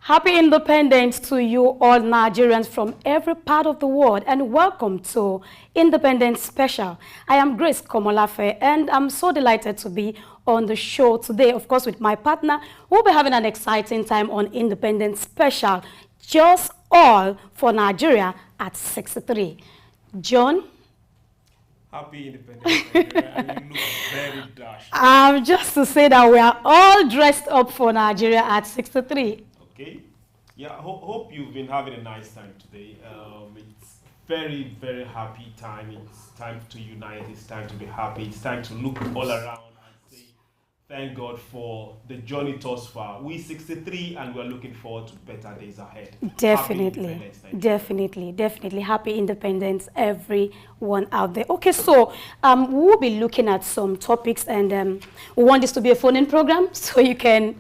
Happy Independence to you all Nigerians from every part of the world, and welcome to Independence Special. I am Grace Komolafe and I'm so delighted to be on the show today, of course, with my partner. We'll be having an exciting time on Independence Special, just all for Nigeria at 63. John? Happy Independence Nigeria, and you look very dashed. Just to say that we are all dressed up for Nigeria at 63. Okay. Yeah, hope you've been having a nice time today. It's very, very happy time. It's time to unite. It's time to be happy. It's time to look all around and say, thank God for the journey thus far. We're 63 and we're looking forward to better days ahead. Definitely. Happy Independence, everyone out there. Okay, so we'll be looking at some topics, and we want this to be a phone-in program, so you can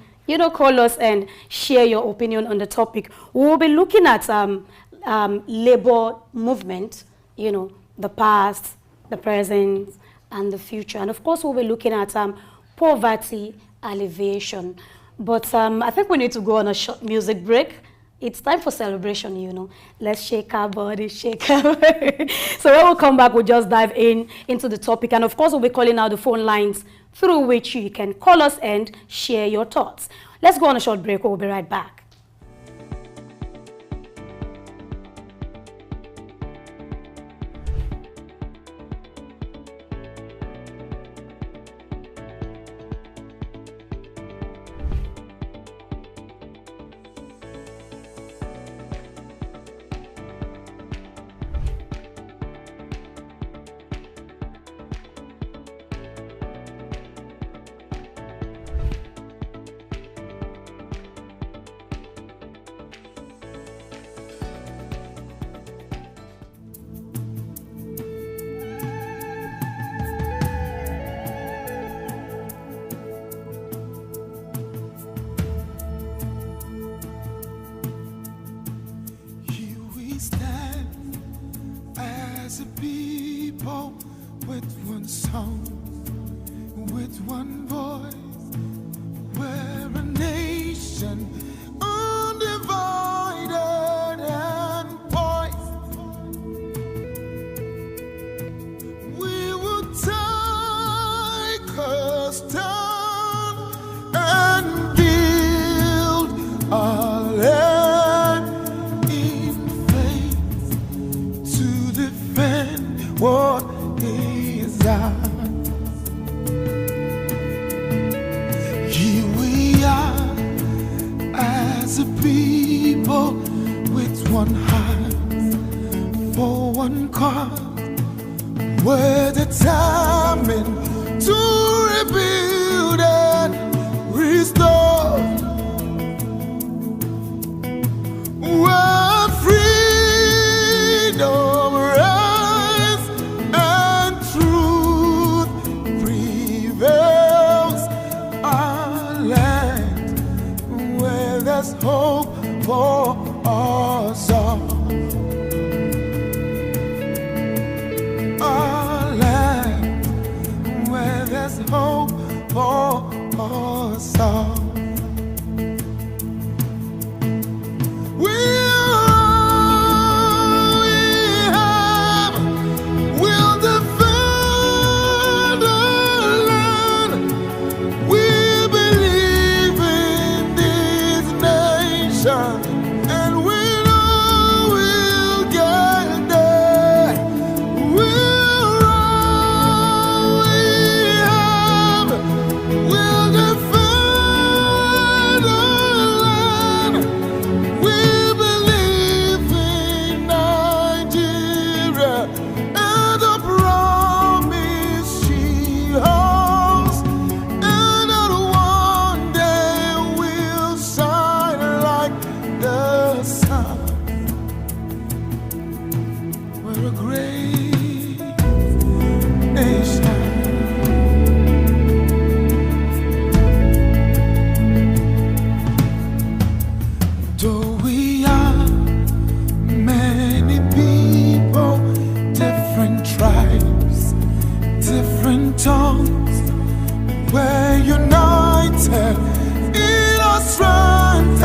call us and share your opinion on the topic. We'll be looking at labor movement, the past, the present, and the future. And of course, we'll be looking at poverty alleviation. But I think we need to go on a short music break. It's time for celebration, Let's shake our body, shake our body. So when we come back, we'll just dive into the topic. And of course, we'll be calling out the phone lines through which you can call us and share your thoughts. Let's go on a short break. We'll be right back. We're united in our strength.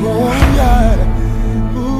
Oh, yeah. Ooh.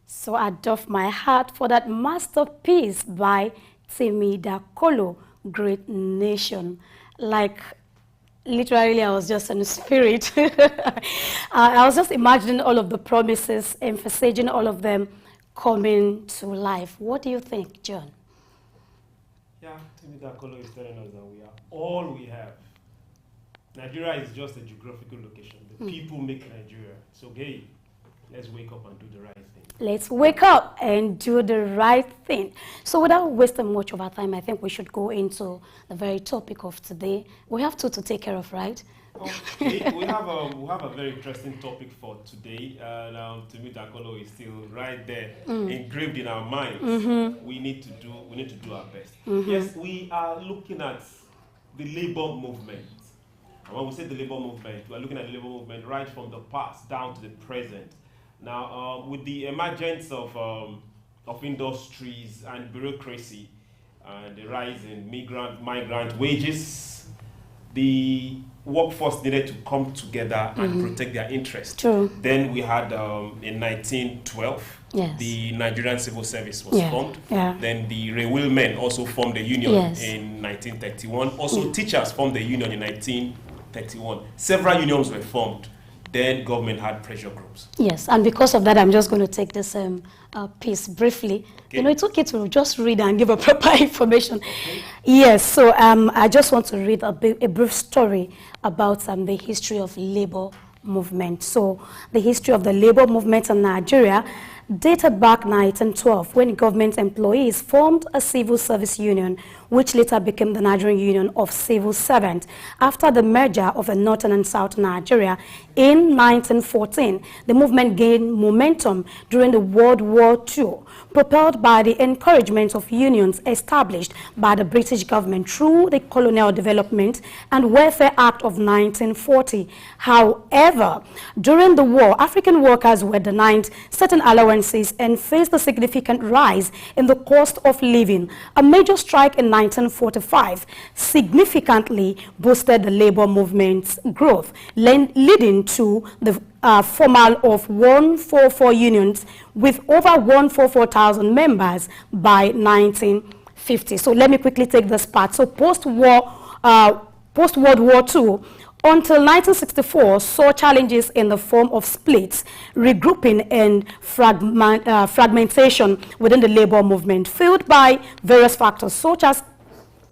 So I doff my hat for that masterpiece by Timi Dakolo, Great Nation. Like, literally, I was just in spirit. I was just imagining all of the promises, emphasizing all of them coming to life. What do you think, John? Yeah, Timi Dakolo is telling us that we are all we have. Nigeria is just a geographical location. The people make Nigeria. So, hey, let's wake up and do the right thing. Let's wake up and do the right thing. So without wasting much of our time, I think we should go into the very topic of today. We have two to take care of, right? Okay, we have a very interesting topic for today. Timi Dakolo is still right there, engraved in our minds. We need to do our best. Yes, we are looking at the labor movement. And when we say the labor movement, we are looking at the labor movement right from the past down to the present. Now, with the emergence of industries and bureaucracy and the rise in migrant wages, the workforce needed to come together and protect their interests. True. Then we had, in 1912, the Nigerian Civil Service was formed. Then the railway men also formed a union in 1931. Also, teachers formed a union in 1931. Several unions were formed. Then government had pressure groups. Yes, and because of that, I'm just going to take this piece briefly. Okay. You know, it's okay to just read and give a proper information. Okay. Yes, so I just want to read a brief story about the history of labor movement. So the history of the labor movement in Nigeria dated back 1912, when government employees formed a civil service union, which later became the Nigerian Union of Civil Servants. After the merger of the Northern and Southern Nigeria in 1914, the movement gained momentum during the World War II, propelled by the encouragement of unions established by the British government through the Colonial Development and Welfare Act of 1940. However, during the war, African workers were denied certain allowances and faced a significant rise in the cost of living. A major strike in 1945 significantly boosted the labor movement's growth, leading to the formal of 144 unions with over 144,000 members by 1950. So let me quickly take this part. So post-World War II, until 1964, saw challenges in the form of splits, regrouping, and fragmentation within the labor movement, fueled by various factors such as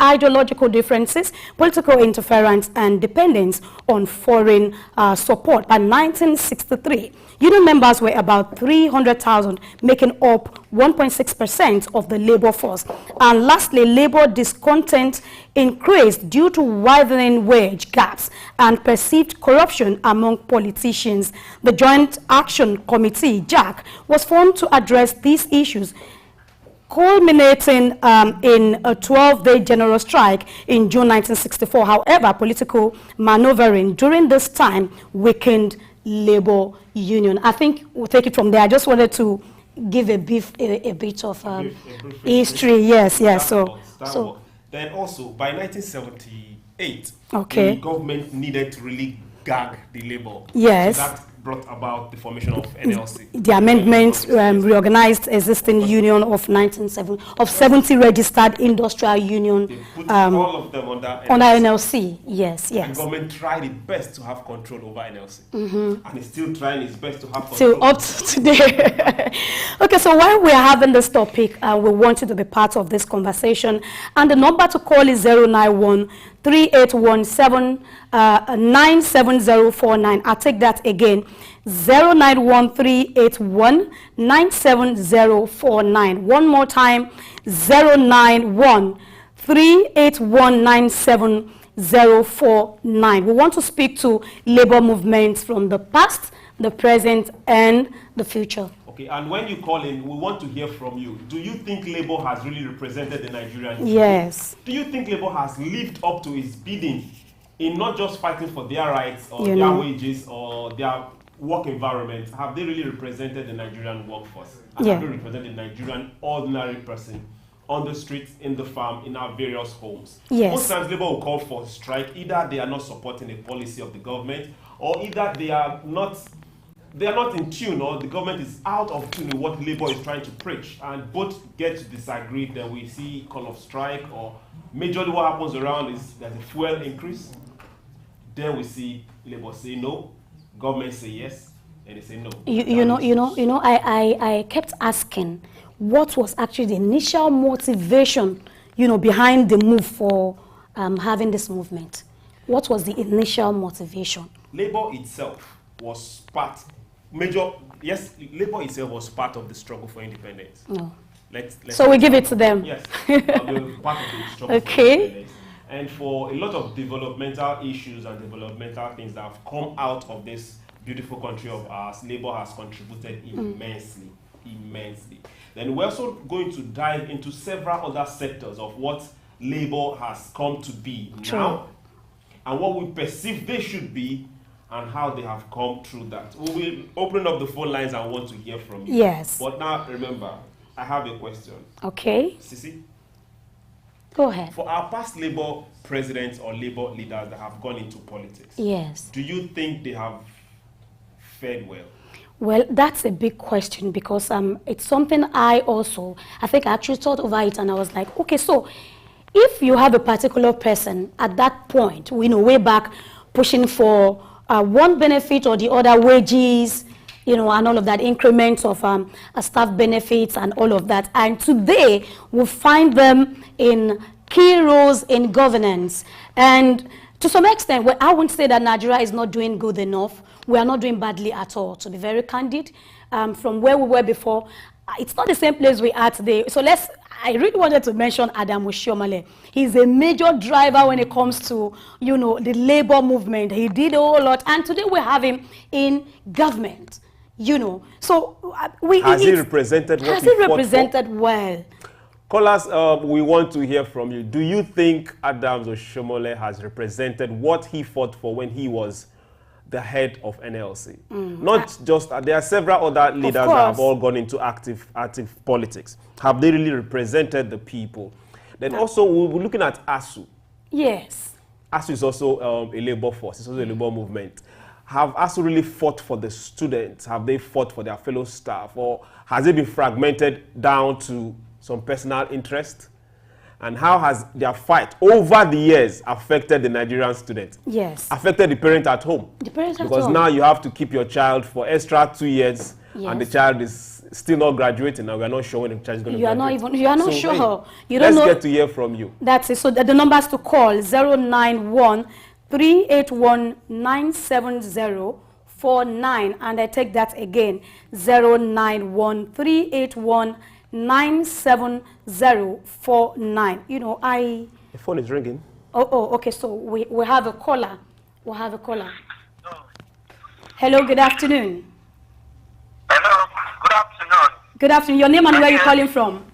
ideological differences, political interference, and dependence on foreign support. By 1963, union members were about 300,000, making up 1.6% of the labor force. And lastly, labor discontent increased due to widening wage gaps and perceived corruption among politicians. The Joint Action Committee, JAC, was formed to address these issues, culminating in a 12-day general strike in June 1964. However, political maneuvering during this time weakened labor union. I think we'll take it from there. I just wanted to give a bit of history. Yes. Then also, by 1978, okay, the government needed to really gag the labor. Yes. So that brought about the formation of NLC? The amendments reorganized existing union of 70 registered industrial union. They put all of them under NLC. Under NLC, yes, The yes. government tried its best to have control over NLC. And it's still trying its best to have control. Till up to today. Okay, so while we are having this topic, we want you to be part of this conversation. And the number to call is 091-3817-97049. I'll take that again. 091-381-97049. One more time, 091-381-97049. We want to speak to labor movements from the past, the present, and the future. Okay, and when you call in, we want to hear from you. Do you think Labour has really represented the Nigerian? Yes. Do you think Labour has lived up to its bidding in not just fighting for their rights or their wages or their work environment? Have they really represented the Nigerian workforce? And have they represented the Nigerian ordinary person on the streets, in the farm, in our various homes? Yes. Most times Labour will call for strike. Either they are not supporting a policy of the government, or either they are not in tune, or the government is out of tune with what Labour is trying to preach, and both get to disagree. Then we see call of strike, or majorly what happens around is there's a fuel increase. Then we see Labour say no, government say yes, and they say no. I kept asking, what was actually the initial motivation, behind the move for having this movement? What was the initial motivation? Labour itself was Labour itself was part of the struggle for independence. No. Let's so we give it to them. Yes, part of the struggle for independence. And for a lot of developmental issues and developmental things that have come out of this beautiful country of ours, Labour has contributed immensely. Then we're also going to dive into several other sectors of what Labour has come to be now, and what we perceive they should be, and how they have come through that. We will open up the phone lines and want to hear from you. Yes. But now, remember, I have a question. Okay. Sisi? Go ahead. For our past Labour presidents or Labour leaders that have gone into politics, yes, do you think they have fared well? Well, that's a big question, because it's something I think I actually thought over it, and I was like, okay, so if you have a particular person at that point, way back, pushing for one benefit or the other, wages, and all of that, increments of staff benefits and all of that. And today, we find them in key roles in governance. And to some extent, I won't say that Nigeria is not doing good enough. We are not doing badly at all, to be very candid. From where we were before, it's not the same place we are today. So I really wanted to mention Adam Oshiomhole. He's a major driver when it comes to, the labor movement. He did a whole lot, and today we have him in government. So has he represented what he represented well? Callers, we want to hear from you. Do you think Adams Oshiomhole has represented what he fought for when he was the head of NLC? Not just there are several other leaders that have all gone into active politics. Have they really represented the people? Then also we're looking at ASU. Yes. ASU is also a labor force. It's also a labor movement. Have ASU really fought for the students? Have they fought for their fellow staff? Or has it been fragmented down to some personal interest? And how has their fight over the years affected the Nigerian student? Yes. Affected the parent at home? The parent at home. Because now you have to keep your child for extra 2 years, and the child is still not graduating, and we are not sure when the child is going to graduate. You are not sure. Hey, you don't let's get to hear from you. That's it. So the numbers to call, 091-381-97049, and I take that again, 091-381-97049. The phone is ringing. Okay. So we have a caller. Hello, good afternoon. Hello, good afternoon. Good afternoon. Your name and where you're calling from?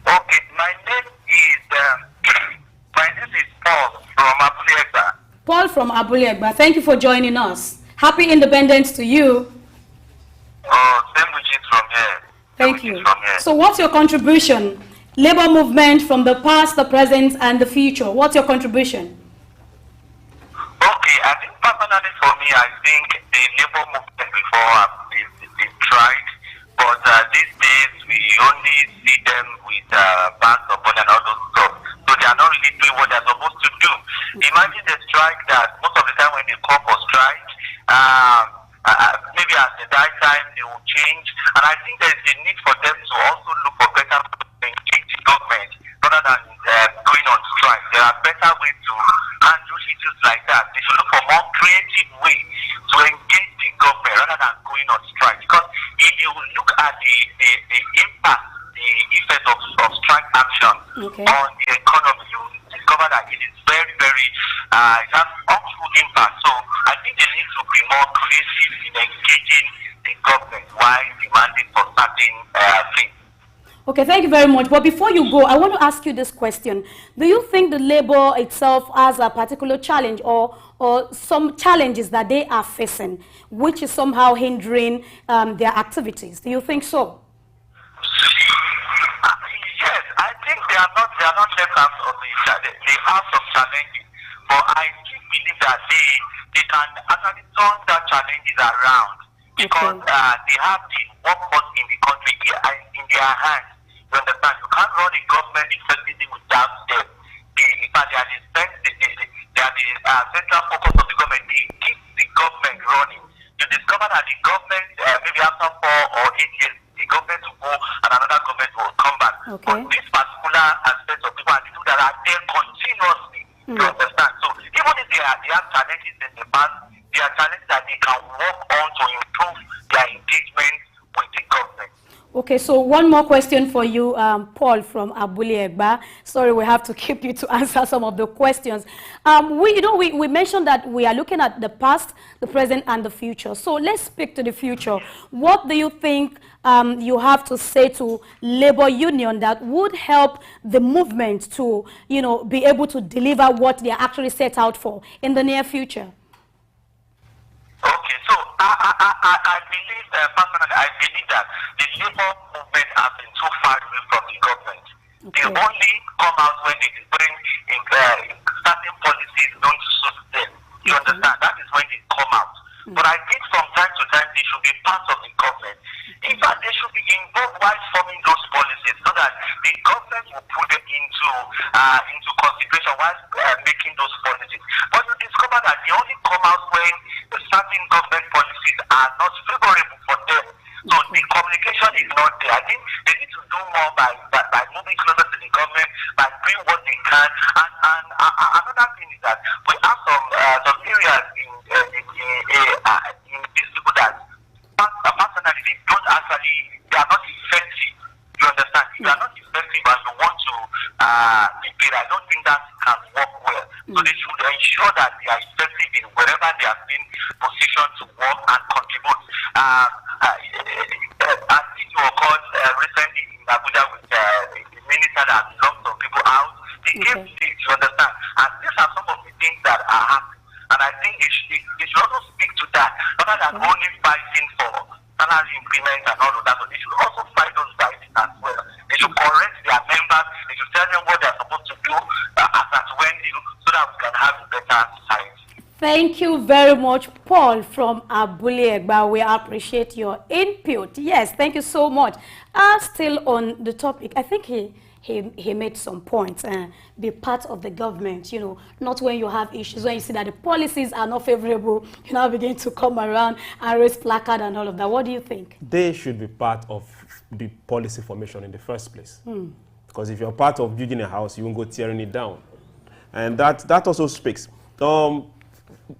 Okay, my name is Paul from Abulegba. Paul from Abulegba. Thank you for joining us. Happy Independence to you. Oh, same with you from here. Thank you. So what's your contribution? Labor movement from the past, the present, and the future. What's your contribution? Okay, I think personally personally, for me, I think the labor movement before is tried, but these days we only see them with banks of money and all those stuff. So they are not really doing what they're supposed to do. Imagine the strike that most of the time when they call for strike, maybe at the right time they will change. And I think there's a need for them to also look for better engage the government rather than going on strike. There are better ways to handle issues like that. They should look for more creative way to engage the government rather than going on strike. Because if you look at the impact, the effect of strike action on the economy, you discover that it is very, very, it has harmful impact. So I think they need to be more creative in engaging the government while demanding for certain things. Okay, thank you very much. But before you go, I want to ask you this question. Do you think the labor itself has a particular challenge or some challenges that they are facing, which is somehow hindering their activities? Do you think so? Yes, I think they are not left out of they have some challenges, but I still believe that they can actually turn that challenges around because they have the workforce in the country in their hands. You understand? You can't run a government effectively without them. In fact, they are the central focus of the government. They keep the government running. You discover that the government, maybe after 4 or 8 years, the government will go and another government will come back. Okay. But this particular aspect of people are the people that are there continuously. You understand? So even if they have challenges in the past, there are challenges that they can work on to improve their engagement with the government. Okay, so one more question for you, Paul from Abule Egba. Sorry, we have to keep you to answer some of the questions. We mentioned that we are looking at the past, the present, and the future. So let's speak to the future. What do you think you have to say to labor union that would help the movement to, be able to deliver what they are actually set out for in the near future? Okay, so I believe, personally, I believe that the labor movement has been too far away from the government. Okay. They only come out when they bring certain policies don't suit them. You understand? That is when they come out. But I think from time to time they should be part of the government. In fact, they should be involved while forming those policies so that the government will put them into consideration while making those policies. But you discover that they only come out when certain government policies are not favorable for them. So the communication is not there. I think they need to do more by moving closer to the government, by doing what they can. And another thing is that we have some areas in these people that personally they are not effective. You understand? If you are not effective and you want to be paid, I don't think that can work well. So they should ensure that they are effective in wherever they have been positioned to work and contribute. I think you were called recently in Abuja with the minister that locked some people out. They gave things, you understand? And these are some of the things that are happening. And I think they should also speak to that, rather than only fighting for salary increments and all of that. So they should also fight those fights as well. They should correct their members. They should tell them what they are supposed to do as when due, so that we can have a better society. Thank you very much, Paul from Abule Egba. We appreciate your input. Yes, thank you so much. Still on the topic, I think he made some points. Be part of the government, not when you have issues, when you see that the policies are not favorable, you now begin to come around and raise placard and all of that. What do you think? They should be part of the policy formation in the first place. Because if you're part of building a house, you won't go tearing it down. And that also speaks.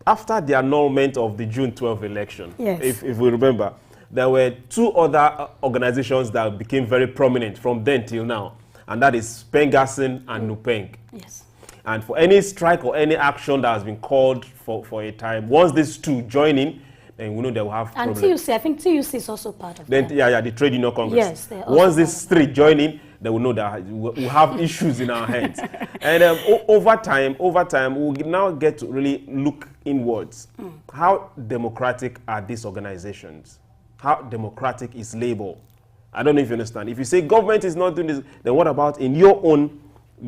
After the annulment of the June 12 election, if we remember, there were 2 other organizations that became very prominent from then till now, and that is Pengasin and Nupeng. Yes. And for any strike or any action that has been called for a time, once these 2 join in, then we know they will have and problems. TUC, I think TUC is also part of then, that. the Trade Union Congress. Yes. Once these 3 join in, they will know that we have issues in our hands. And over time, we'll now get to really look inwards. How democratic are these organizations? How democratic is labor? I don't know if you understand. If you say government is not doing this, then what about in your own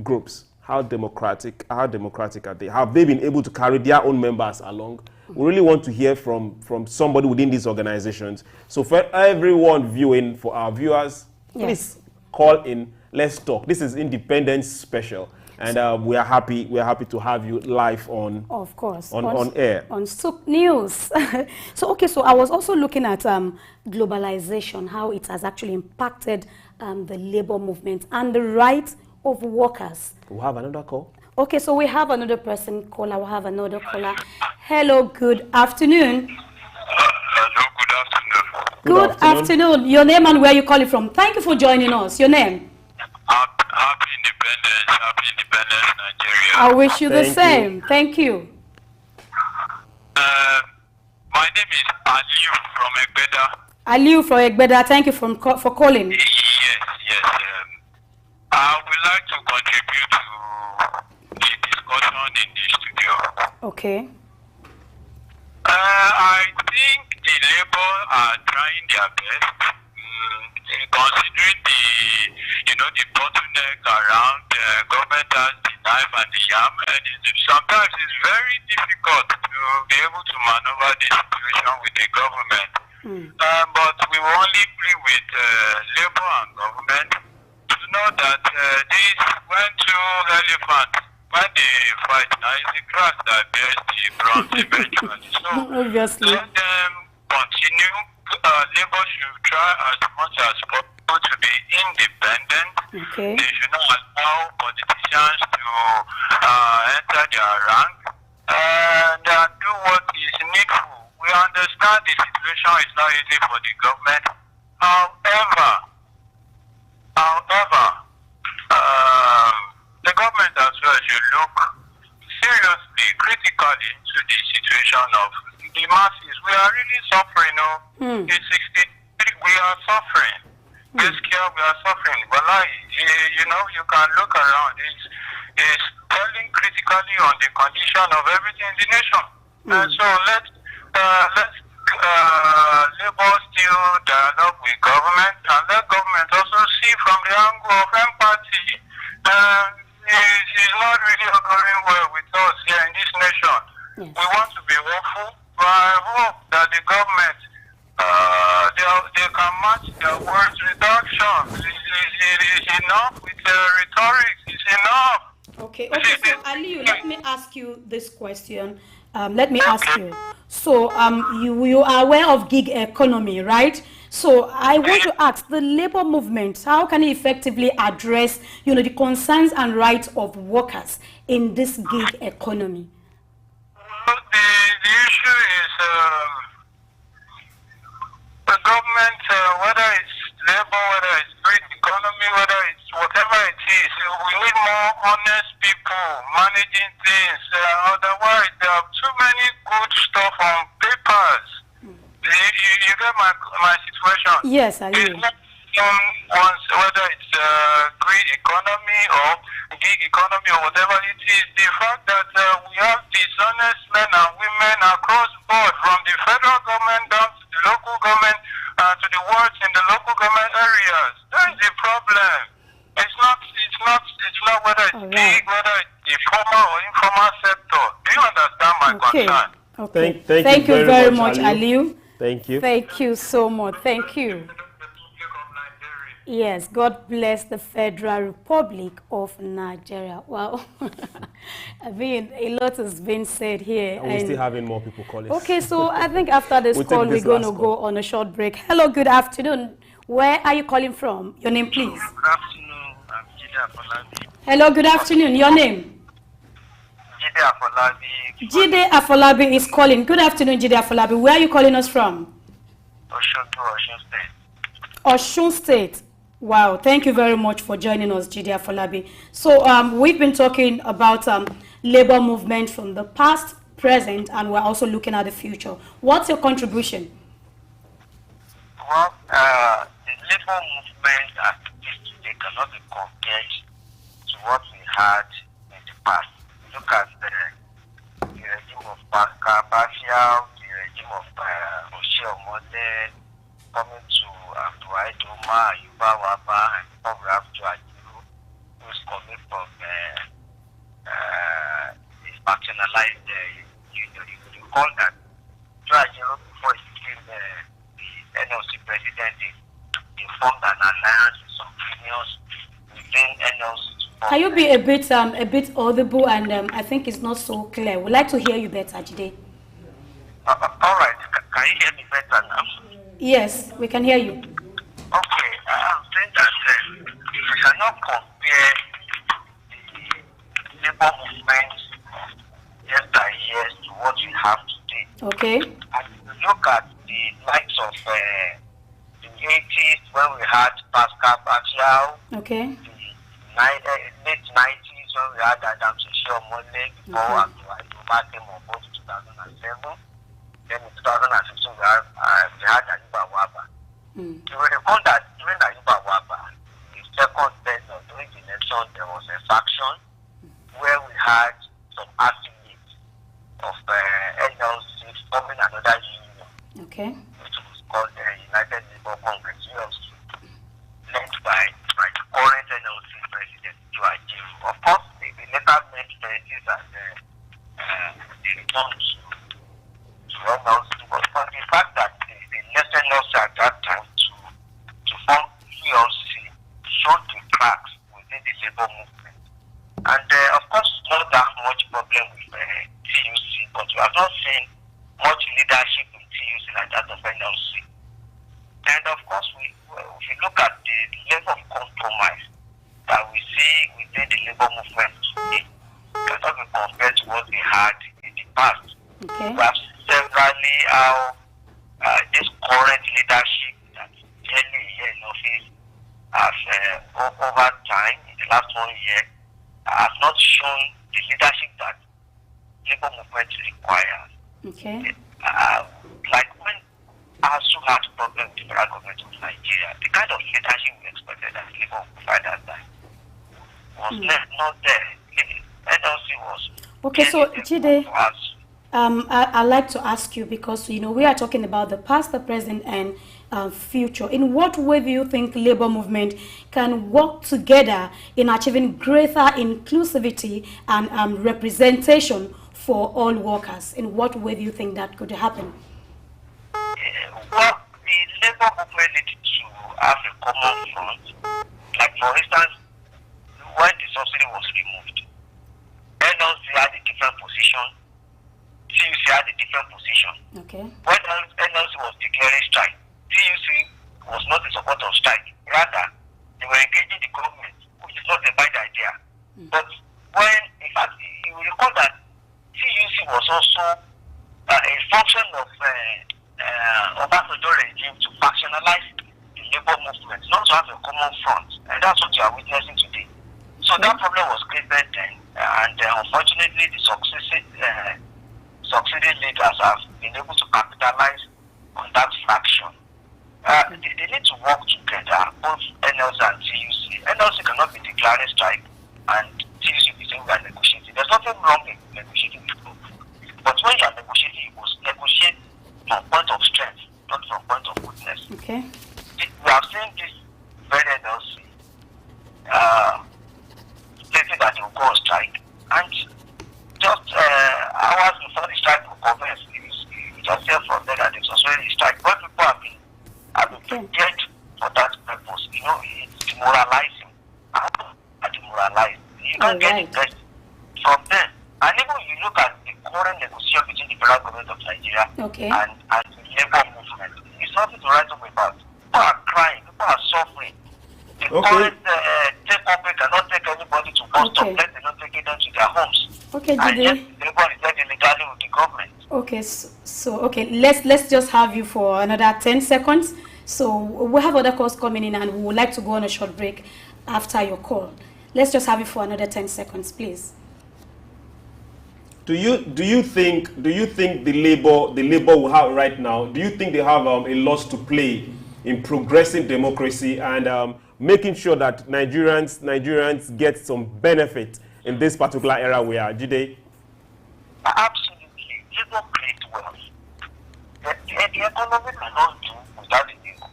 groups? How democratic are they? Have they been able to carry their own members along? We really want to hear from somebody within these organizations. So for everyone viewing, for our viewers, please call in. Let's talk. This is Independence Special, and we are happy to have you live on. Of course, on air on Souq News. So I was also looking at globalization, how it has actually impacted the labor movement and the rights of workers. We have another call. Okay, so we have another person caller. We have another caller. Hello, good afternoon. Hello, good afternoon. Good afternoon. Your name and where you calling from? Thank you for joining us. Your name? Happy Independence, Nigeria. I wish you the same. Thank you. My name is Aliu from Egbeda. Aliu from Egbeda. Thank you for calling. Yes. I would like to contribute to the discussion in the studio. Okay. I think the labor are trying their best, considering the bottleneck around government has the knife and the yam, and sometimes it's very difficult to be able to maneuver the situation with the government. But we will only plead with labor and government to know that this went to elephants. When they fight, now it's the grass that bears the brunt eventually. So obviously, let them continue. Labor should try as much as possible to be independent. Okay. They should not allow politicians to enter their rank and do what is needful. We understand the situation is not easy for the government. However, the government as well should look seriously, critically into the situation of the masses. We are really suffering. It's 63, we are suffering. Basically, we are suffering. But you can look around. It's telling critically on the condition of everything in the nation. And so let's labor still dialogue with government, and let government also see from the angle of empathy. It's not really going well with us here in this nation. Yes. We want to be hopeful, but I hope that the government they can match their words with action. It is enough with rhetoric. It's enough. Okay. So Aliu, let me ask you this question. Let me ask you. So you are aware of gig economy, right? So I want to ask the labor movement, how can it effectively address, the concerns and rights of workers in this gig economy? Well, the issue is the government, whether it's labor, whether it's gig economy, whether it's whatever it is, we need more honest people managing things. Otherwise, there are too many good stuff on papers. You get my situation? Yes, I do. It's not whether it's gig economy or gig economy or whatever it is, the fact that we have dishonest men and women across board, from the federal government down to the local government, to the wards in the local government areas. That is the problem. It's not whether it's gig, whether it's the formal or informal sector. Do you understand my concern? Okay. Thank you very much, Aliu. Thank you. Thank you so much. Thank you. Yes, God bless the Federal Republic of Nigeria. Wow. I mean, a lot has been said here. And we're still having more people calling. Okay, so I think after this call, we're going to go on a short break. Hello, good afternoon. Where are you calling from? Your name, please. Good afternoon. I'm Jide Afolabi. Hello, good afternoon. Your name? Jide Afolabi. Jide Afolabi is calling. Good afternoon, Jide Afolabi. Where are you calling us from? Osun State. Osun State. Wow, thank you very much for joining us, Jide Afolabi. So we've been talking about labor movement from the past, present, and we're also looking at the future. What's your contribution? Well, the labor movement as it is today cannot be compared to what we had in the past. Look at the regime of Bashir, the regime of Rochelle Mode, coming to Abduai Doma, Yuba Waba, and Pobraf to Ajiru, who's coming from this marginalized, you call that alliance with some unions within NLC. Can you be a bit audible, and I think it's not so clear. We'd like to hear you better, Jide. All right. Can you hear me better now? Yes, we can hear you. Okay. I'm saying that we cannot compare the labor movement years to what we have today. Okay. And if you look at the likes of the 80s when we had Pascal Bachel, Okay. the late 90s when we had Adam Shishomole, before Abdullah came on board in 2007. Then in 2016 we had Ayuba Waba. You will recall that during Ayuba Waba, the second tenure during the election, there was a faction where we had some affiliates of NLC forming another union, Okay. which was called the United Labour Congress, ULC, led by the current NLC president, Joe Ajaero. Of course, they later met Francis and they returned to NLC, but for the fact that they left NLC at that time to form ULC showed the cracks within the labor movement. And of course, not that much problem with TUC, but we have not seen much leadership in TUC like that of NLC. And of course, if you look at the level of compromise that we see within the labor movement today, cannot be compared to what we had in the past. Okay. We have severally how this current leadership that is nearly a year in office has over time, in the last 1 year, has not shown the leadership that labor movement requires. Okay. Like when ASU had problems with the federal government of Nigeria, the kind of leadership we expected as labor would provide at that time was not there. NLC was. Okay, so Jide, I'd like to ask you, because we are talking about the past, the present, and future. In what way do you think labor movement can work together in achieving greater inclusivity and representation for all workers? In what way do you think that could happen? Well, the labor movement needs to have a common front. Like for instance, when the subsidy was removed, NLC had a different position, TUC had a different position. Okay. When NLC was declaring strike, TUC was not in support of strike. Rather, they were engaging the government, which is not a bad idea. But when, in fact, you will recall that TUC was also a function of Obasanjo regime to factionalize the labor movement, not to have a common front. And that's what you are witnessing today. So that problem was created then, and unfortunately, the succeeding leaders have been able to capitalize on that fraction. They need to work together, both NLC and TUC. NLC cannot be declaring strike, and TUC be saying we are negotiating. There's nothing wrong in negotiating with both. But when you are negotiating, you must negotiate from point of strength, not from point of weakness. Okay. We have seen this very NLC stating that they will go on strike, and just hours before the strike will commence, you just hear from them that it's already strike. But people have been prepared for that purpose. It's demoralizing. Demoralizing. You can't get the best from them. And even you look at the current negotiation between the federal government of Nigeria and the labor movement, it's nothing to write home about. People are crying, people are suffering. The current take-up cannot take anybody to bus stop, let them not take it down to their homes. Okay, and Jide. yet labor is not illegally with the government. Okay, so let's just have you for another 10 seconds. So we have other calls coming in, and we would like to go on a short break after your call. Let's just have you for another 10 seconds, please. Do you think the labor will have right now? Do you think they have a lot to play in progressing democracy and making sure that Nigerians get some benefit in this particular era we are, Jide? Absolutely. Labor creates wealth. The economy cannot do without the labor.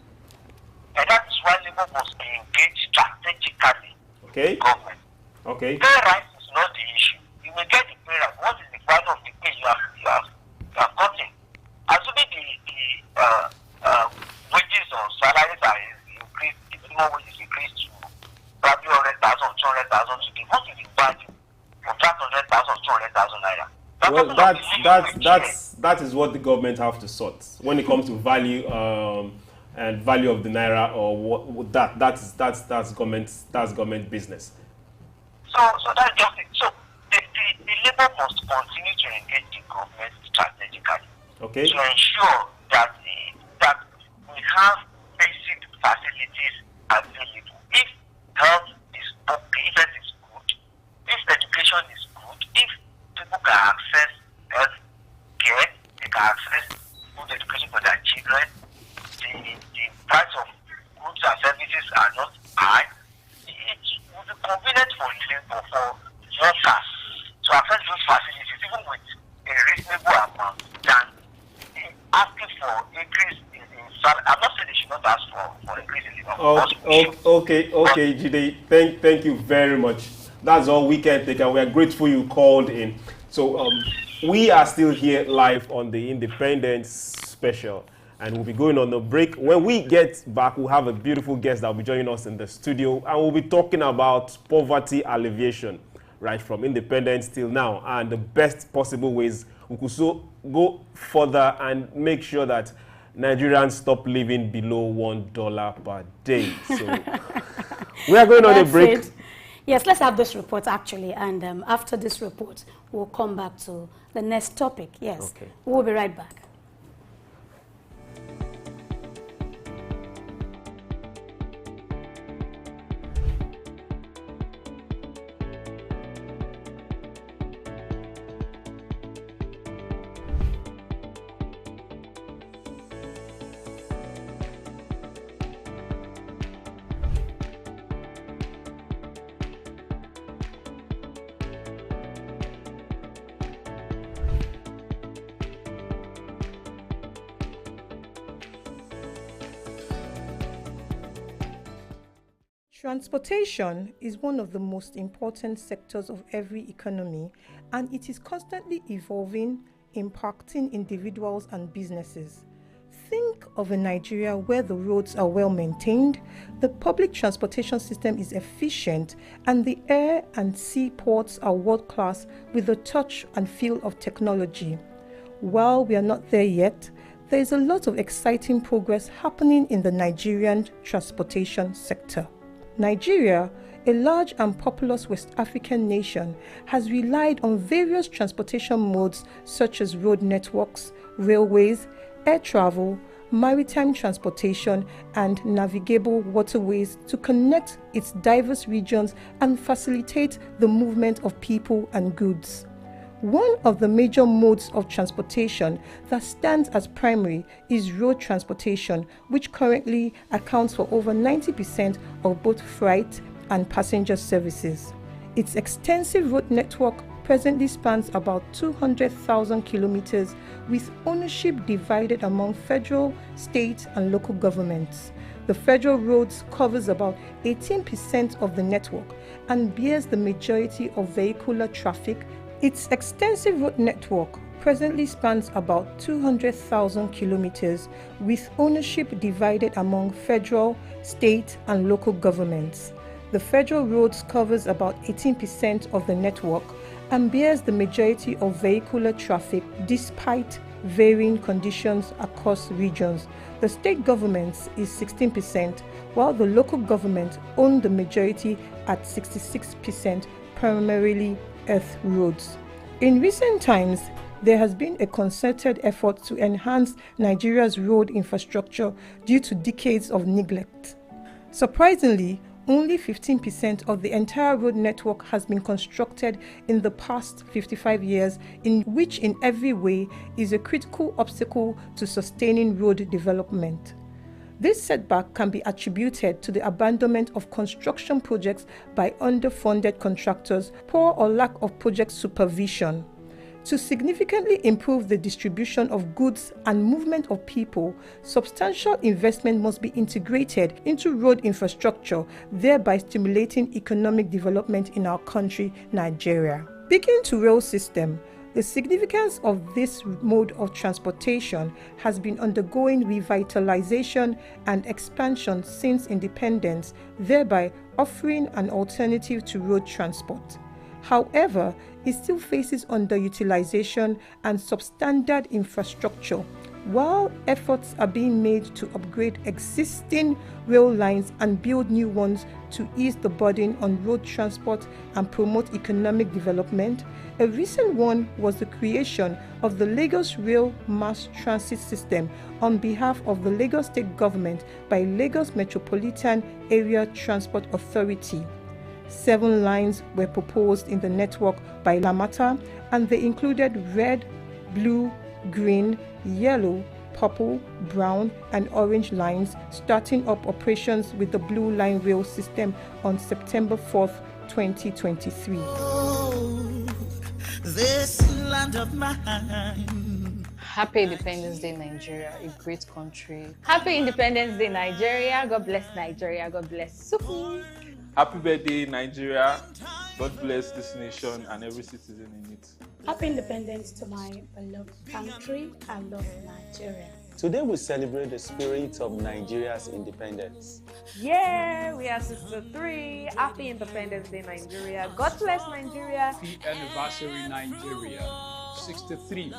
And that is why labor must be engaged strategically in government. Okay. Pay rise is not the issue. You may get the pay rise. What is the price of the pay you have gotten? Assuming the wages or salaries are increased, the minimum 200,000 today, what is the value of that 100,000, 200,000 naira? Well, that is what the government have to sort when it comes to value and value of the naira, or what that's government business. So that's just it. So the labor must continue to engage the government strategically, Okay. to ensure that we have basic facilities available. If health is okay, if health is good, if education is good, if people can access health care, they can access good education for their children, the price of goods and services are not high, it will be convenient for labor, for workers to access those facilities even with a reasonable amount than asking for increase in salary. I'm not saying they should not ask for increase in Okay, Jide, thank you very much. That's all we can take, and we are grateful you called in. So we are still here live on the Independence Special, and we'll be going on a break. When we get back, we'll have a beautiful guest that will be joining us in the studio, and we'll be talking about poverty alleviation, right from independence till now, and the best possible ways we could so go further and make sure that Nigerians stop living below $1 per day. So we are going on a break. It. Yes, let's have this report actually, and after this report, we'll come back to the next topic. Yes, okay. We'll be right back. Transportation is one of the most important sectors of every economy, and it is constantly evolving, impacting individuals and businesses. Think of a Nigeria where the roads are well maintained, the public transportation system is efficient, and the air and sea ports are world-class with the touch and feel of technology. While we are not there yet, there is a lot of exciting progress happening in the Nigerian transportation sector. Nigeria, a large and populous West African nation, has relied on various transportation modes such as road networks, railways, air travel, maritime transportation, and navigable waterways to connect its diverse regions and facilitate the movement of people and goods. One of the major modes of transportation that stands as primary is road transportation, which currently accounts for over 90% of both freight and passenger services. Its extensive road network presently spans about 200,000 kilometers, with ownership divided among federal, state, and local governments. The federal roads covers about 18% of the network and bears the majority of vehicular traffic. Its extensive road network presently spans about 200,000 kilometers, with ownership divided among federal, state, and local governments. The federal roads covers about 18% of the network and bears the majority of vehicular traffic despite varying conditions across regions. The state governments is 16%, while the local government own the majority at 66%, primarily earth roads. In recent times, there has been a concerted effort to enhance Nigeria's road infrastructure due to decades of neglect. Surprisingly, only 15% of the entire road network has been constructed in the past 55 years, which in every way is a critical obstacle to sustaining road development. This setback can be attributed to the abandonment of construction projects by underfunded contractors, poor or lack of project supervision. To significantly improve the distribution of goods and movement of people, substantial investment must be integrated into road infrastructure, thereby stimulating economic development in our country, Nigeria. Speaking to rail system, The significance of this mode of transportation has been undergoing revitalization and expansion since independence, thereby offering an alternative to road transport. However, it still faces underutilization and substandard infrastructure. While efforts are being made to upgrade existing rail lines and build new ones to ease the burden on road transport and promote economic development, a recent one was the creation of the Lagos Rail Mass Transit System on behalf of the Lagos State Government by Lagos Metropolitan Area Transport Authority. 7 lines were proposed in the network by Lamata, and they included red, blue, green, yellow, purple, brown, and orange lines, starting up operations with the Blue Line Rail System on September 4th, 2023. Oh, this land of mine. Happy Independence Day, Nigeria, a great country. Happy Independence Day, Nigeria. God bless Nigeria. God bless Souq. Happy birthday, Nigeria. God bless this nation and every citizen in it. Happy independence to my beloved country. I love Nigeria. Today we celebrate the spirit of Nigeria's independence. Yeah, we are 63. Happy Independence Day, Nigeria. God bless Nigeria. Happy anniversary, Nigeria. 63.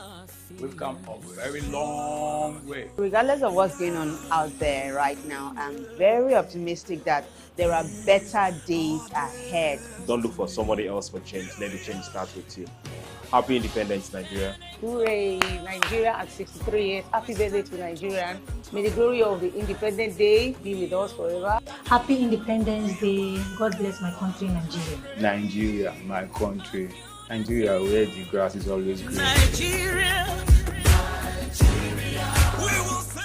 We've come a very long way. Regardless of what's going on out there right now, I'm very optimistic that there are better days ahead. Don't look for somebody else for change. Let the change start with you. Happy Independence, Nigeria. Hooray, Nigeria at 63 years. Happy birthday to Nigeria. May the glory of the Independent Day be with us forever. Happy Independence Day. God bless my country, Nigeria. Nigeria, my country. Nigeria, where the grass is always green. Nigeria, Nigeria, we will say.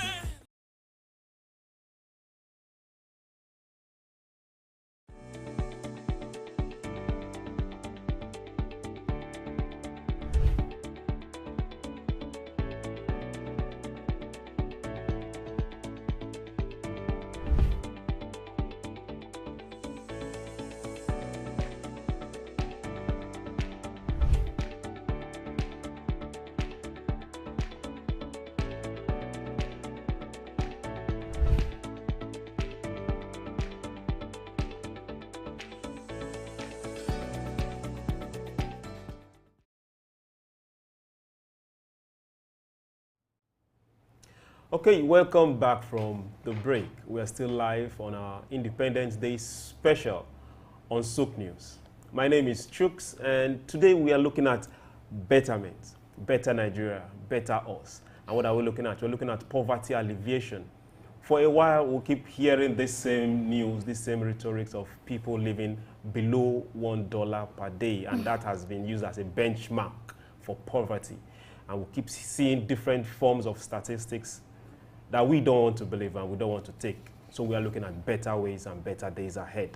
Okay, welcome back from the break. We are still live on our Independence Day special on Souq News. My name is Souq, and today we are looking at betterment, better Nigeria, better us. And what are we looking at? We're looking at poverty alleviation. For a while, we'll keep hearing this same news, this same rhetoric of people living below $1 per day, and that has been used as a benchmark for poverty. And we'll keep seeing different forms of statistics that we don't want to believe and we don't want to take. So we are looking at better ways and better days ahead.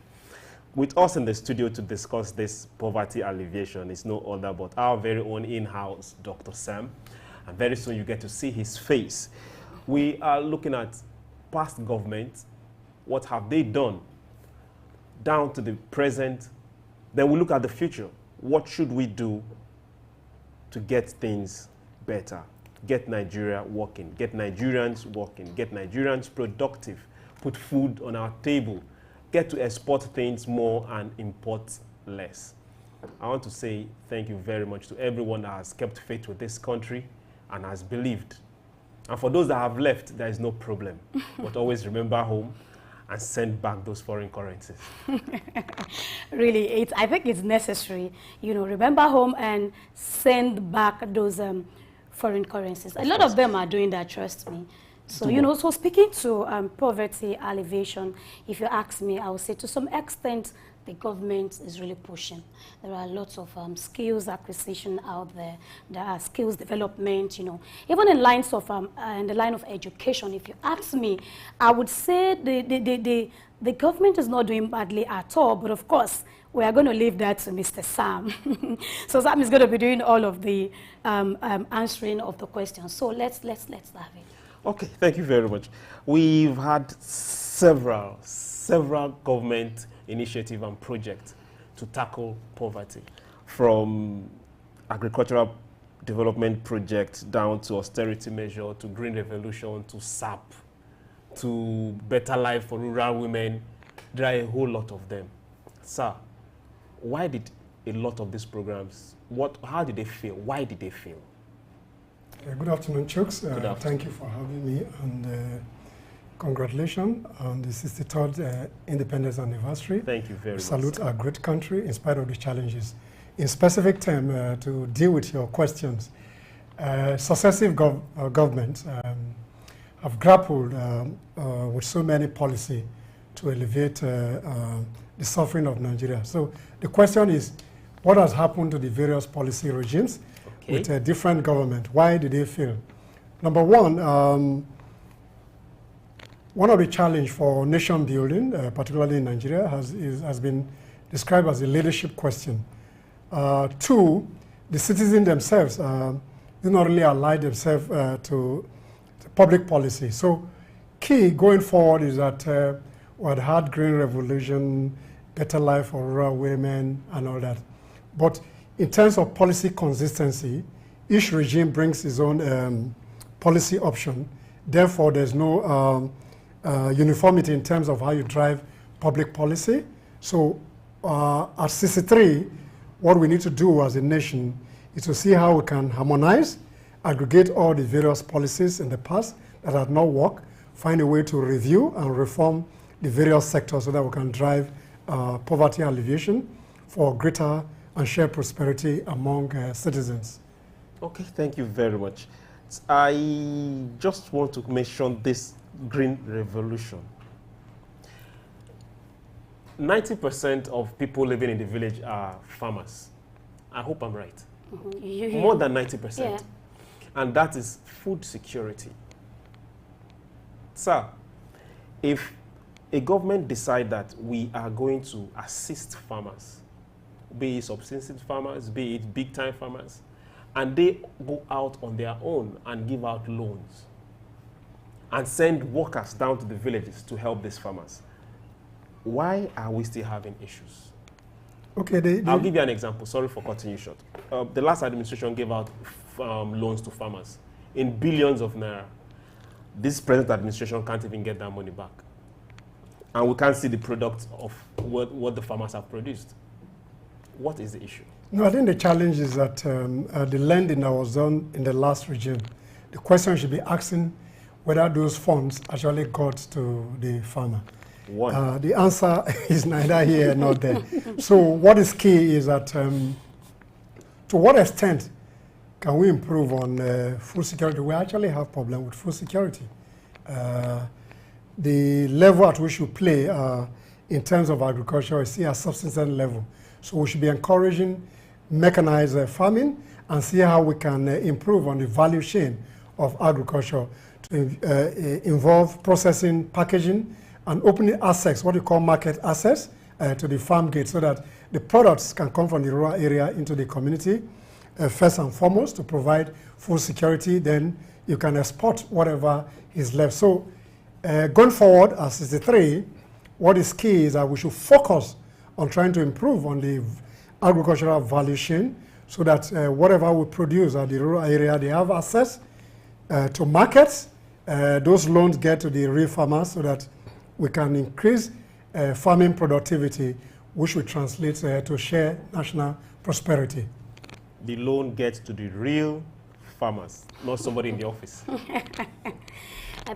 With us in the studio to discuss this poverty alleviation is no other but our very own in-house Dr. Sam. And very soon you get to see his face. We are looking at past government, what have they done, down to the present. Then we look at the future. What should we do to get things better? Get Nigeria working, get Nigerians working, get Nigerians productive, put food on our table, get to export things more and import less. I want to say thank you very much to everyone that has kept faith with this country and has believed. And for those that have left, there is no problem. But always remember home and send back those foreign currencies. Really, I think it's necessary. You know, remember home and send back those foreign currencies. A lot of them are doing that, trust me. So, you know, so speaking to poverty alleviation, if you ask me, I would say to some extent, the government is really pushing. There are lots of skills acquisition out there. There are skills development, you know. Even in lines of, in the line of education, if you ask me, I would say the government is not doing badly at all, but of course, we are going to leave that to Mr. Sam. So Sam is going to be doing all of the answering of the questions. So let's have it. Okay, thank you very much. We've had several government initiatives and projects to tackle poverty, from agricultural development projects down to austerity measure, to green revolution, to Souq, to better life for rural women. There are a whole lot of them. Sir, why did a lot of these programs, how did they fail? Why did they fail? Good afternoon, Chucks. Thank you for having me, and congratulations on the 63rd Independence Anniversary. Thank you very much. Salute our great country in spite of the challenges. In specific term, to deal with your questions, successive governments have grappled with so many policy to alleviate the suffering of Nigeria. So the question is, what has happened to the various policy regimes with a different government? Why did they fail? Number one, one of the challenge for nation building, particularly in Nigeria, has been described as a leadership question. Two, the citizens themselves do not really ally themselves to public policy. So key going forward is that we had green revolution, better life for rural women and all that. But in terms of policy consistency, each regime brings its own policy option. Therefore, there's no uniformity in terms of how you drive public policy. So at 63, what we need to do as a nation is to see how we can harmonize, aggregate all the various policies in the past that have not worked, find a way to review and reform the various sectors so that we can drive poverty alleviation for greater and shared prosperity among citizens. Okay, thank you very much. I just want to mention this green revolution. 90% of people living in the village are farmers. I hope I'm right. More than 90%. Yeah. And that is food security. Sir, if a government decide that we are going to assist farmers, be it subsistence farmers, be it big-time farmers, and they go out on their own and give out loans and send workers down to the villages to help these farmers, why are we still having issues? Okay, I'll give you an example. Sorry for cutting you short. The last administration gave out loans to farmers in billions of naira. This present administration can't even get that money back. And we can't see the product of what the farmers have produced. What is the issue? No, I think the challenge is that the lending that was done in the last regime, the question should be asking whether those funds actually got to the farmer. The answer is neither here nor there. So what is key is that to what extent can we improve on food security? We actually have problem with food security. The level at which we play in terms of agriculture is still a subsistence level. So we should be encouraging mechanized farming and see how we can improve on the value chain of agriculture to involve processing, packaging, and opening access, what we call market access, to the farm gate so that the products can come from the rural area into the community, first and foremost, to provide food security. Then you can export whatever is left. So going forward, as 63, what is key is that we should focus on trying to improve on the agricultural value chain so that whatever we produce at the rural area, they have access to markets. Those loans get to the real farmers so that we can increase farming productivity, which will translate to share national prosperity. The loan gets to the real farmers, not somebody in the office.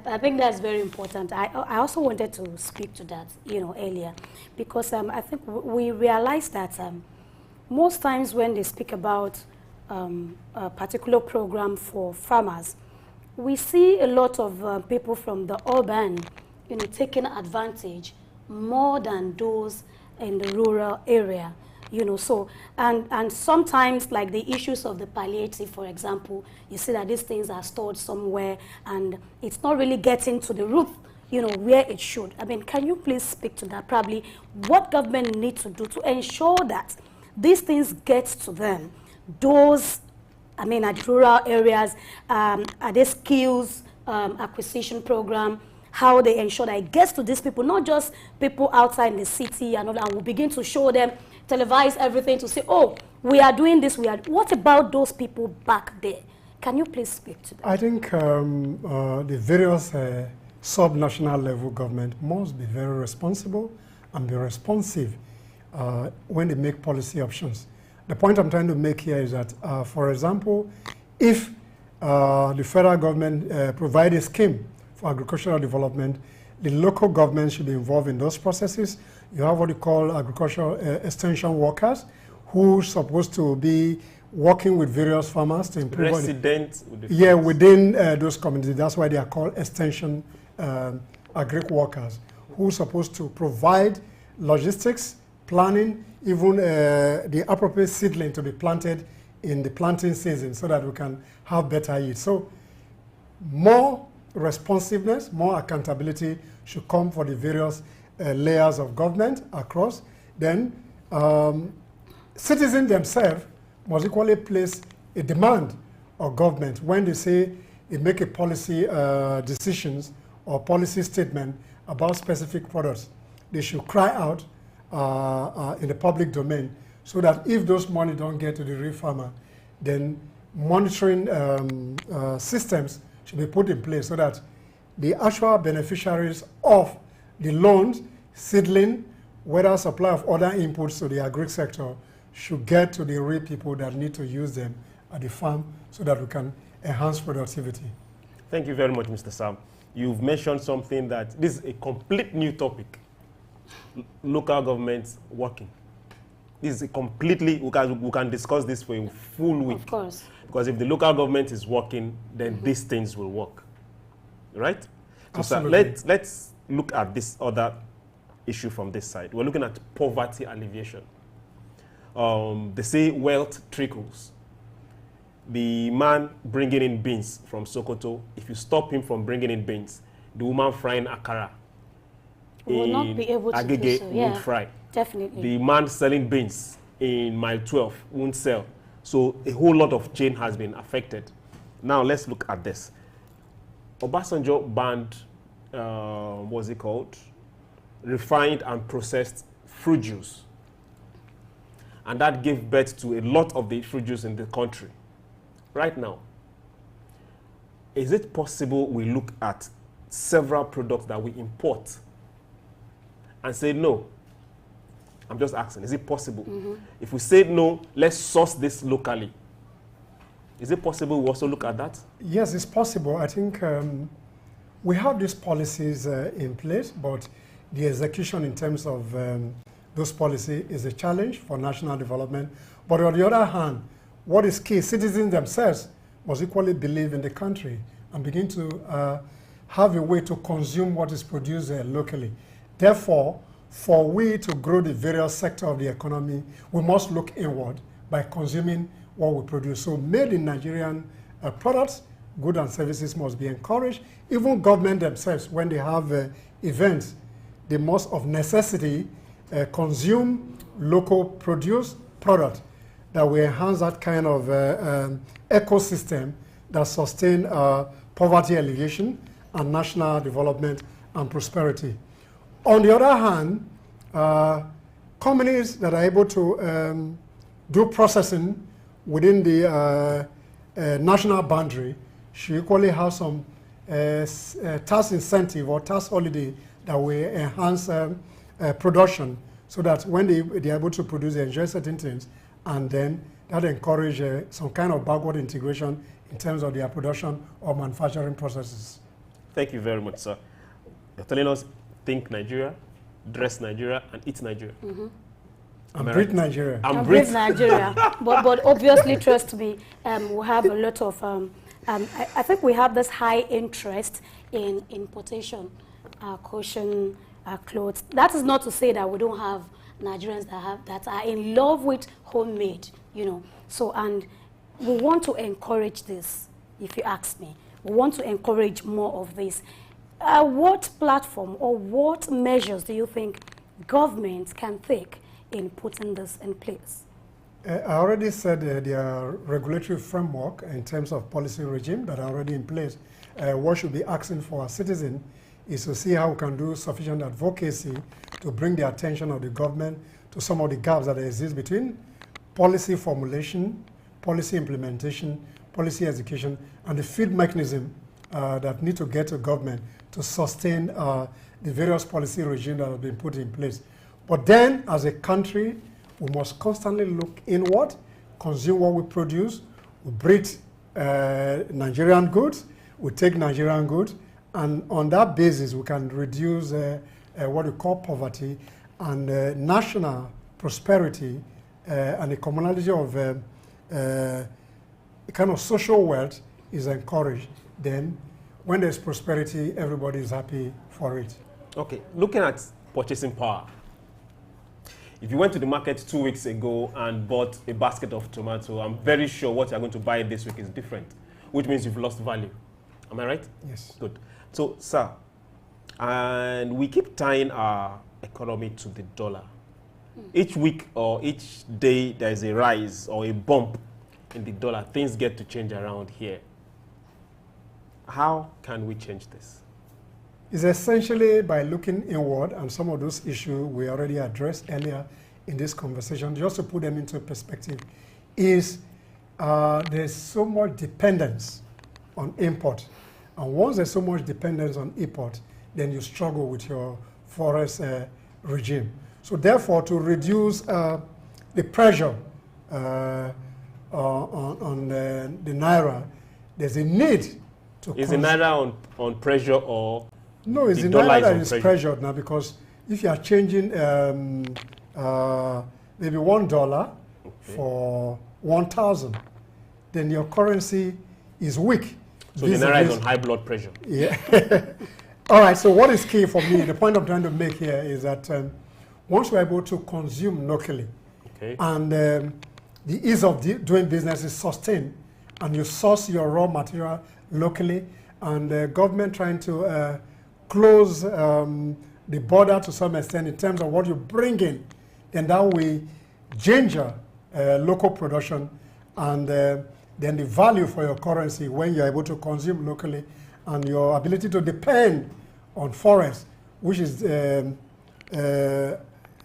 I think that's very important. I also wanted to speak to that, earlier, because I think we realize that most times when they speak about a particular program for farmers, we see a lot of people from the urban, taking advantage more than those in the rural area. So, and sometimes, like the issues of the palliative, for example, you see that these things are stored somewhere and it's not really getting to the root, where it should. I mean, can you please speak to that? Probably what government needs to do to ensure that these things get to them. Those, at rural areas, are there skills acquisition program, how they ensure that it gets to these people, not just people outside in the city and all that, and we'll begin to show them, televise everything to say, oh, we are doing this, what about those people back there? Can you please speak to them? I think the various sub-national level government must be very responsible and be responsive when they make policy options. The point I'm trying to make here is that, for example, if the federal government provide a scheme for agricultural development, the local government should be involved in those processes. You have what you call agricultural extension workers who are supposed to be working with various farmers to improve residents within those communities. That's why they are called extension agric workers, who are supposed to provide logistics, planning, even the appropriate seedling to be planted in the planting season so that we can have better yield. So more responsiveness, more accountability should come for the various layers of government across. Then citizens themselves must equally place a demand of government when they say they make a policy decisions or policy statement about specific products. They should cry out in the public domain so that if those money don't get to the real farmer, then monitoring systems should be put in place so that the actual beneficiaries of the loans, seedling, whether supply of other inputs to the agri sector, should get to the real people that need to use them at the farm so that we can enhance productivity. Thank you very much, Mr. Sam. You've mentioned something that this is a complete new topic. Local governments working. This is a completely, we can discuss this for a full week. Of course. Because if the local government is working, then these things will work. Right? So let's look at this other issue from this side. We're looking at poverty alleviation. They say wealth trickles. The man bringing in beans from Sokoto, if you stop him from bringing in beans, the woman frying akara will not be able to Agege do so. won't fry. Definitely. The man selling beans in mile 12 won't sell. So a whole lot of chain has been affected. Now let's look at this. Obasanjo banned, what's it called? Refined and processed fruit juice. And that gave birth to a lot of the fruit juice in the country. Right now, is it possible we look at several products that we import and say no? I'm just asking, is it possible? If we say no, let's source this locally. Is it possible we also look at that? Yes, it's possible. I think we have these policies in place, but the execution in terms of those policies is a challenge for national development. But on the other hand, what is key, citizens themselves must equally believe in the country and begin to have a way to consume what is produced locally. Therefore, for we to grow the various sectors of the economy, we must look inward by consuming what we produce. So made in Nigerian products, goods and services must be encouraged. Even government themselves, when they have events, they must of necessity consume local produce product that will enhance that kind of ecosystem that sustain poverty alleviation and national development and prosperity. On the other hand, companies that are able to do processing within the national boundary should equally have some tax incentive or tax holiday that will enhance production so that when they are able to produce, they enjoy certain things, and then that encourage some kind of backward integration in terms of their production or manufacturing processes. Thank you very much, sir. You're telling us think Nigeria, dress Nigeria, and eat Nigeria. And breathe Nigeria. And breathe Nigeria. but obviously, trust me, we have a lot of, I think we have this high interest in importation, caution, clothes. That is not to say that we don't have Nigerians that are in love with homemade, you know. So, and we want to encourage this, if you ask me. We want to encourage more of this. What platform or what measures do you think governments can take in putting this in place? I already said there are regulatory framework in terms of policy regime that are already in place. What should be asking for our citizens is to see how we can do sufficient advocacy to bring the attention of the government to some of the gaps that exist between policy formulation, policy implementation, policy execution, and the feed mechanism that need to get to government to sustain the various policy regime that have been put in place. But then, as a country, we must constantly look inward, consume what we produce, we breed Nigerian goods, we take Nigerian goods, and on that basis, we can reduce what we call poverty and national prosperity and the commonality of a kind of social wealth is encouraged. Then, when there's prosperity, everybody is happy for it. Okay, looking at purchasing power. If you went to the market 2 weeks ago and bought a basket of tomato, I'm very sure what you're going to buy this week is different, which means you've lost value. Am I right? Yes. Good. So, sir, and we keep tying our economy to the dollar. Each week or each day there is a rise or a bump in the dollar. Things get to change around here. How can we change this? It's essentially by looking inward, and some of those issues we already addressed earlier in this conversation, just to put them into perspective, is there's so much dependence on import. And once there's so much dependence on import, then you struggle with your forex regime. So therefore, to reduce the pressure on the Naira, there's a need to... Is the Naira on pressure or... No, it's the Naira that is pressured now, because if you are changing maybe $1 for 1,000, then your currency is weak. So the Naira is on high blood pressure. Yeah. All right, so what is key for me, the point I'm trying to make here is that once we're able to consume locally, and the ease of doing business is sustained, and you source your raw material locally, and the government trying to close the border to some extent in terms of what you bring in, then that will ginger local production, and then the value for your currency when you're able to consume locally, and your ability to depend on forex, which is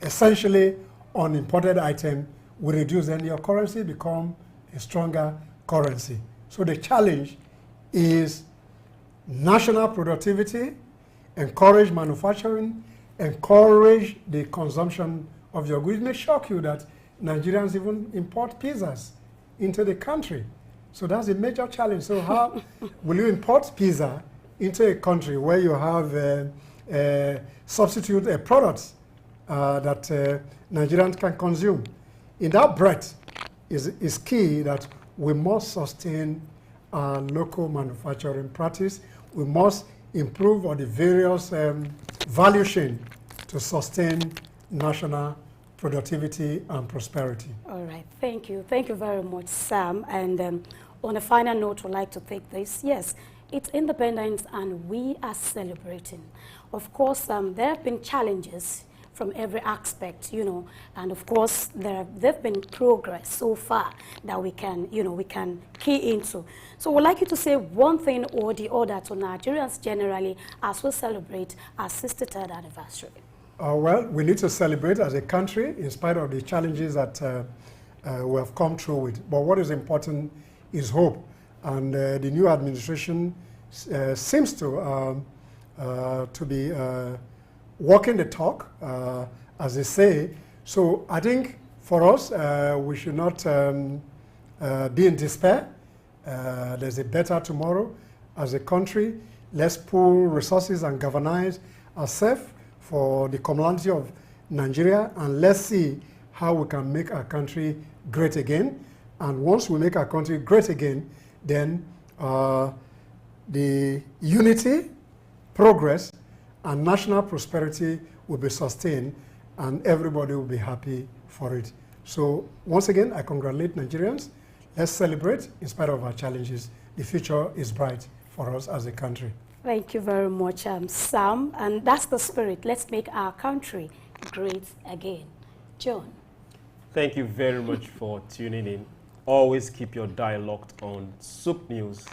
essentially on imported item, will reduce, and your currency become a stronger currency. So the challenge is national productivity, encourage manufacturing, encourage the consumption of your goods. It may shock you that Nigerians even import pizzas into the country. So that's a major challenge. So how will you import pizza into a country where you have substitute products that Nigerians can consume? In that breadth is key that we must sustain our local manufacturing practice. We must improve on the various value chain to sustain national productivity and prosperity. All right, thank you. Thank you very much, Sam. And on a final note, I'd like to take this. Yes, it's independence and we are celebrating. Of course, there have been challenges from every aspect, you know, and of course there've been progress so far that we can, you know, we can key into. So we'd like you to say one thing or the other to Nigerians generally as we celebrate our 63rd anniversary. Well, we need to celebrate as a country in spite of the challenges that we have come through with. But what is important is hope, and the new administration seems to be walking the talk, as they say. So I think for us, we should not be in despair. There's a better tomorrow as a country. Let's pool resources and galvanize ourselves for the commonality of Nigeria, and let's see how we can make our country great again. And once we make our country great again, then the unity, progress, and national prosperity will be sustained, and everybody will be happy for it. So once again, I congratulate Nigerians. Let's celebrate in spite of our challenges. The future is bright for us as a country. Thank you very much, Sam. And that's the spirit. Let's make our country great again. John. Thank you very much for tuning in. Always keep your dial locked on Souq News.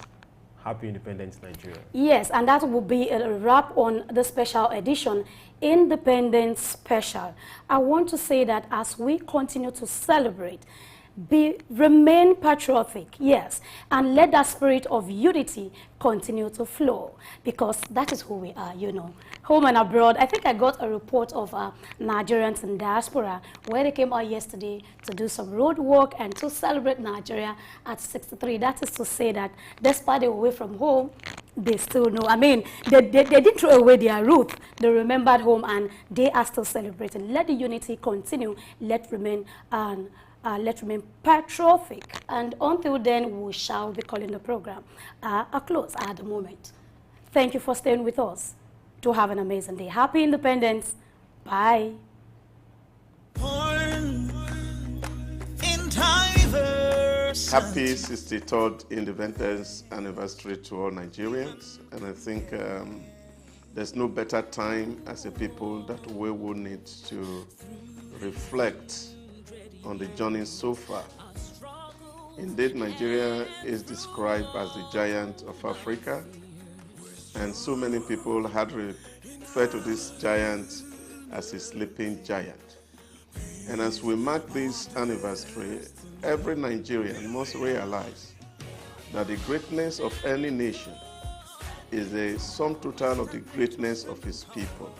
Happy Independence, Nigeria. Yes, and that will be a wrap on the special edition, Independence Special. I want to say that as we continue to celebrate, Remain patriotic, yes, and let that spirit of unity continue to flow, because that is who we are, you know, home and abroad. I think I got a report of Nigerians in diaspora where they came out yesterday to do some road work and to celebrate Nigeria at 63. That is to say that despite they were away from home, they still know. I mean, they didn't throw away their roots. They remembered home and they are still celebrating. Let the unity continue. Let's remain patriotic. And until then, we shall be calling the program a close at the moment. Thank you for staying with us. To have an amazing day. Happy Independence. Bye. Happy 63rd Independence Anniversary to all Nigerians. And I think there's no better time as a people that we will need to reflect on the journey so far. Indeed, Nigeria is described as the giant of Africa, and so many people had referred to this giant as a sleeping giant. And as we mark this anniversary, every Nigerian must realize that the greatness of any nation is the sum total of the greatness of its people.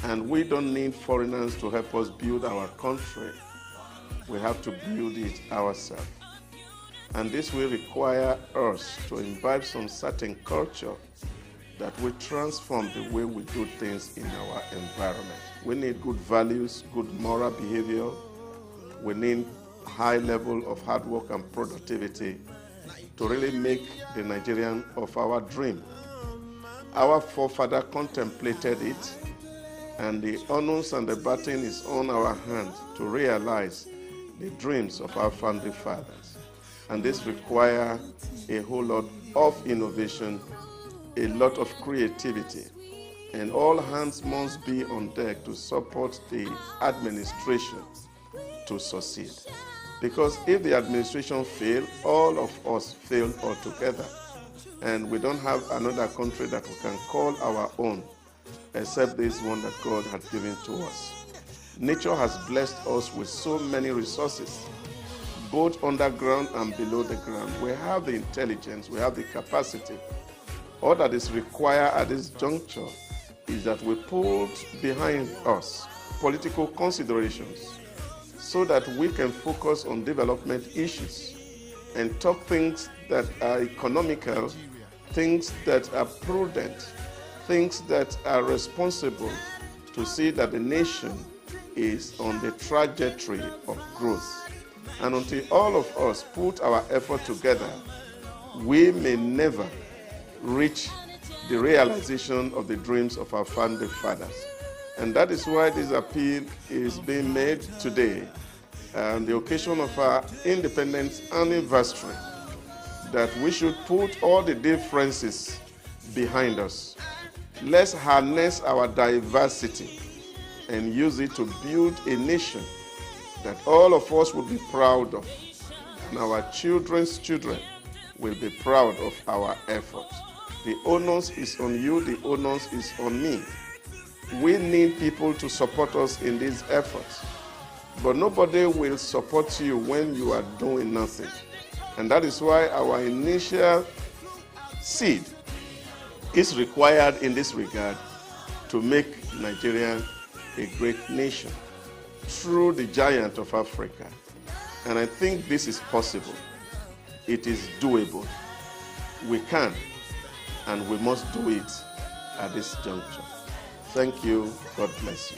And we don't need foreigners to help us build our country. We have to build it ourselves. And this will require us to imbibe some certain culture that will transform the way we do things in our environment. We need good values, good moral behavior. We need high level of hard work and productivity to really make the Nigerian of our dream. Our forefather contemplated it, and the honors and the baton is on our hands to realize the dreams of our founding fathers. And this requires a whole lot of innovation, a lot of creativity, and all hands must be on deck to support the administration to succeed. Because if the administration fails, all of us fail altogether. And we don't have another country that we can call our own, except this one that God has given to us. Nature has blessed us with so many resources, both underground and below the ground. We have the intelligence, we have the capacity. All that is required at this juncture is that we put behind us political considerations so that we can focus on development issues and talk things that are economical, things that are prudent, things that are responsible to see that the nation is on the trajectory of growth. And until all of us put our effort together, we may never reach the realization of the dreams of our founding fathers. And that is why this appeal is being made today on the occasion of our independence anniversary, that we should put all the differences behind us. Let's harness our diversity and use it to build a nation that all of us will be proud of, and our children's children will be proud of our efforts. The onus is on you, the onus is on me. We need people to support us in these efforts, but nobody will support you when you are doing nothing. And that is why our initial seed is required in this regard to make Nigeria a great nation through the giant of Africa. And I think this is possible. It is doable. We can, and we must do it at this juncture. Thank you. God bless you.